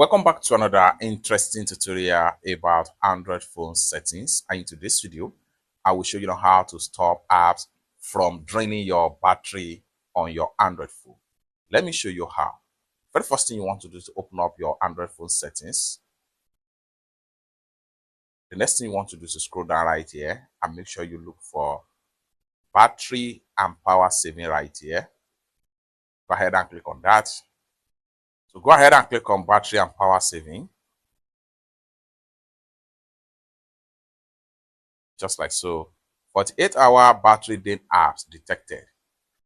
Welcome back to another interesting tutorial about Android phone settings. And in today's video, I will show you how to stop apps from draining your battery on your Android phone. Let me show you how. Very first thing you want to do is to open up your Android phone settings. The next thing you want to do is to scroll down right here and make sure you look for battery and power saving right here. Go ahead and click on that. So go ahead and click on battery and power saving. Just like so. 48-hour battery drain apps detected.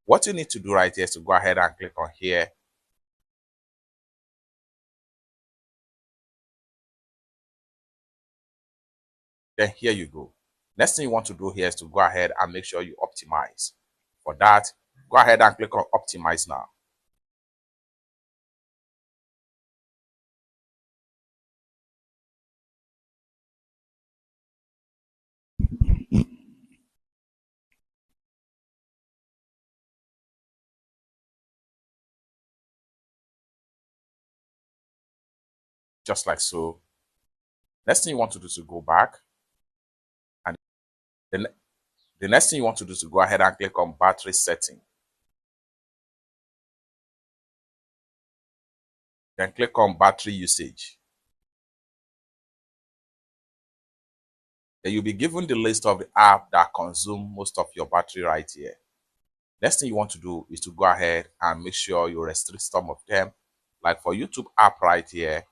What you need to do right here is to go ahead and click on here. Then here you go. Next thing you want to do here is to go ahead and make sure you optimize. For that, go ahead and click on optimize now. Just like so. Next thing you want to do is to go back. And then the next thing you want to do is to go ahead and click on battery setting. Then click on battery usage. Then you'll be given the list of the app that consume most of your battery right here. Next thing you want to do is to go ahead and make sure you restrict some of them. Like for YouTube app right here,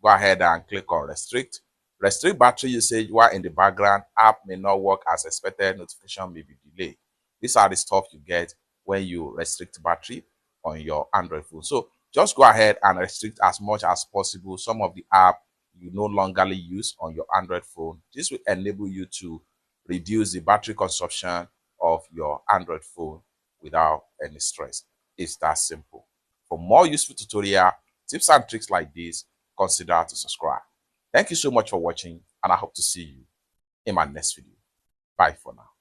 go ahead and click on restrict. Restrict battery usage while in the background app may not work as expected, notification may be delayed. These are the stuff you get when you restrict battery on your Android phone. So just go ahead and restrict as much as possible some of the app you no longer use on your Android phone. This will enable you to reduce the battery consumption of your Android phone without any stress. It's that simple. For more useful tutorial, tips and tricks like this, consider to subscribe. Thank you so much for watching, and I hope to see you in my next video. Bye for now.